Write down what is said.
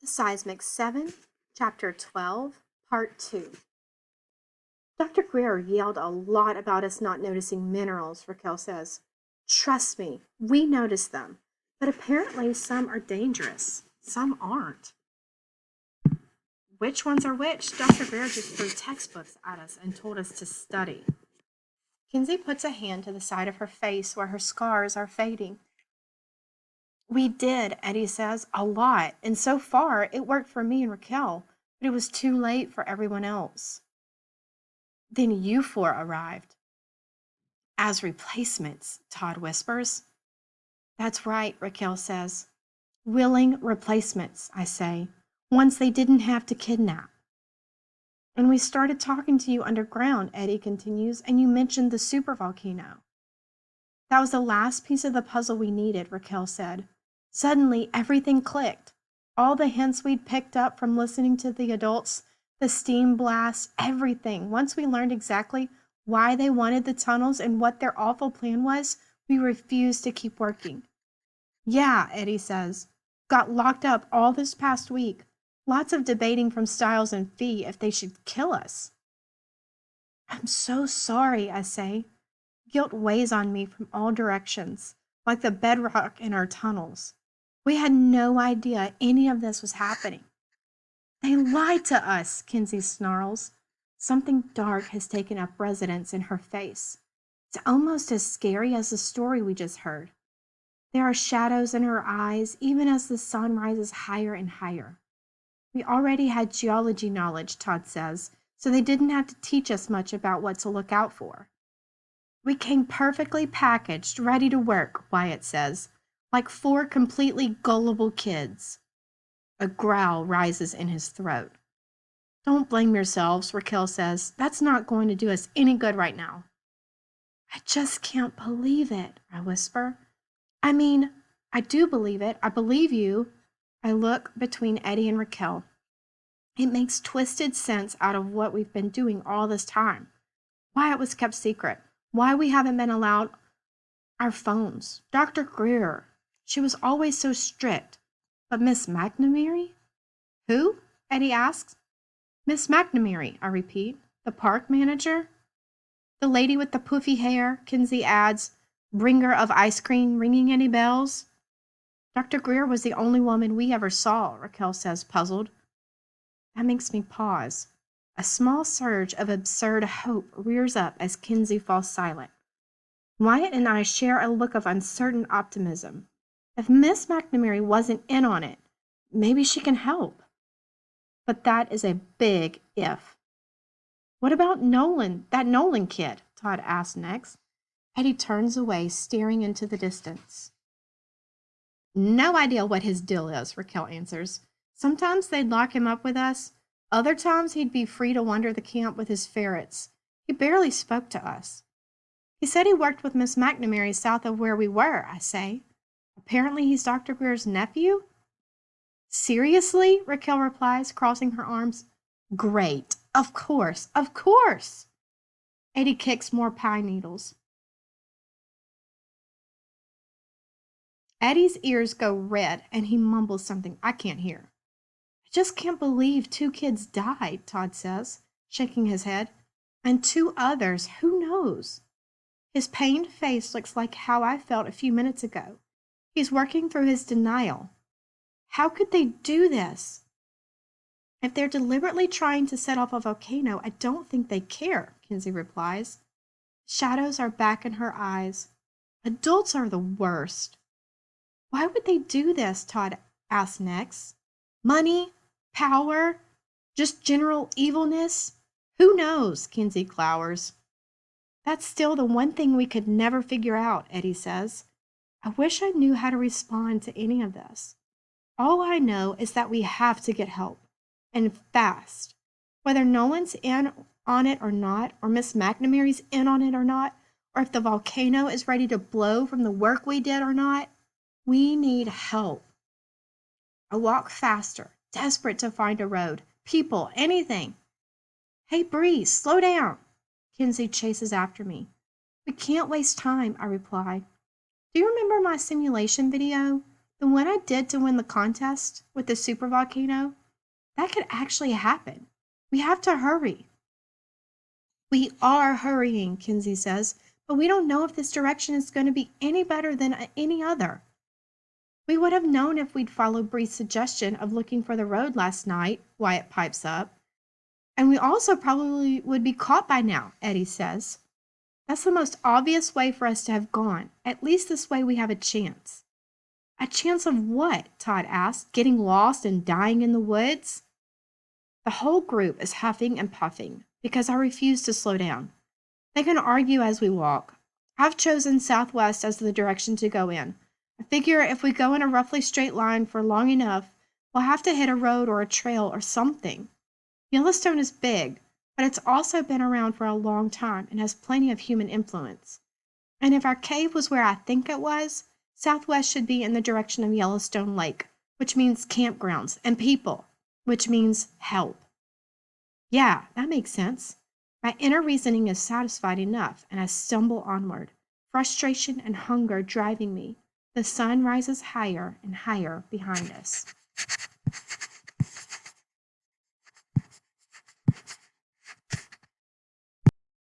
Seismic 7, Chapter 12, Part 2. Dr. Greer yelled a lot about us not noticing minerals, Raquel says. Trust me, we notice them, but apparently some are dangerous. Some aren't. Which ones are which? Dr. Greer just threw textbooks at us and told us to study. Kinsey puts a hand to the side of her face where her scars are fading. We did, Eddie says, a lot, and so far it worked for me and Raquel, but it was too late for everyone else. Then you four arrived. As replacements, Todd whispers. That's right, Raquel says. Willing replacements, I say, ones they didn't have to kidnap. And we started talking to you underground, Eddie continues, and you mentioned the supervolcano. That was the last piece of the puzzle we needed, Raquel said. Suddenly, everything clicked. All the hints we'd picked up from listening to the adults, the steam blasts, everything. Once we learned exactly why they wanted the tunnels and what their awful plan was, we refused to keep working. Yeah, Eddie says. Got locked up all this past week. Lots of debating from Stiles and Fee if they should kill us. I'm so sorry, I say. Guilt weighs on me from all directions, like the bedrock in our tunnels. We had no idea any of this was happening. They lied to us, Kinsey snarls. Something dark has taken up residence in her face. It's almost as scary as the story we just heard. There are shadows in her eyes, even as the sun rises higher and higher. We already had geology knowledge, Todd says, so they didn't have to teach us much about what to look out for. We came perfectly packaged, ready to work, Wyatt says, like four completely gullible kids. A growl rises in his throat. Don't blame yourselves, Raquel says. That's not going to do us any good right now. I just can't believe it, I whisper. I mean, I do believe it. I believe you. I look between Eddie and Raquel. It makes twisted sense out of what we've been doing all this time. Why it was kept secret. Why we haven't been allowed our phones. Dr. Greer. She was always so strict. But Miss McNamara? Who? Eddie asks. Miss McNamara, I repeat. The park manager? The lady with the poofy hair, Kinsey adds. Bringer of ice cream, ringing any bells? Dr. Greer was the only woman we ever saw, Raquel says, puzzled. That makes me pause. A small surge of absurd hope rears up as Kinsey falls silent. Wyatt and I share a look of uncertain optimism. If Miss McNamara wasn't in on it, maybe she can help. But that is a big if. What about Nolan, that Nolan kid? Todd asks next. Eddie turns away, staring into the distance. No idea what his deal is, Raquel answers. Sometimes they'd lock him up with us. Other times he'd be free to wander the camp with his ferrets. He barely spoke to us. He said he worked with Miss McNamara south of where we were, I say. Apparently he's Dr. Greer's nephew? Seriously? Raquel replies, crossing her arms. Great. Of course. Of course. Eddie kicks more pine needles. Eddie's ears go red and he mumbles something I can't hear. I just can't believe 2 kids died, Todd says, shaking his head. And 2 others, who knows? His pained face looks like how I felt a few minutes ago. He's working through his denial. How could they do this? If they're deliberately trying to set off a volcano, I don't think they care, Kinsey replies. Shadows are back in her eyes. Adults are the worst. Why would they do this? Todd asks next. Money? Power? Just general evilness? Who knows? Kinsey glowers. That's still the one thing we could never figure out, Eddie says. I wish I knew how to respond to any of this. All I know is that we have to get help. And fast. Whether Nolan's in on it or not, or Miss McNamara's in on it or not, or if the volcano is ready to blow from the work we did or not, we need help. I walk faster, desperate to find a road, people, anything. Hey, Bree, slow down. Kinsey chases after me. We can't waste time, I reply. Do you remember my simulation video? The one I did to win the contest with the supervolcano, that could actually happen. We have to hurry. We are hurrying, Kinsey says, but we don't know if this direction is going to be any better than any other. We would have known if we'd followed Bree's suggestion of looking for the road last night, Wyatt pipes up. And we also probably would be caught by now, Eddie says. That's the most obvious way for us to have gone. At least this way we have a chance. A chance of what? Todd asked. Getting lost and dying in the woods? The whole group is huffing and puffing because I refuse to slow down. They can argue as we walk. I've chosen southwest as the direction to go in. I figure if we go in a roughly straight line for long enough, we'll have to hit a road or a trail or something. Yellowstone is big, but it's also been around for a long time and has plenty of human influence. And if our cave was where I think it was, southwest should be in the direction of Yellowstone Lake, which means campgrounds, and people, which means help. Yeah, that makes sense. My inner reasoning is satisfied enough, and I stumble onward, frustration and hunger driving me. The sun rises higher and higher behind us.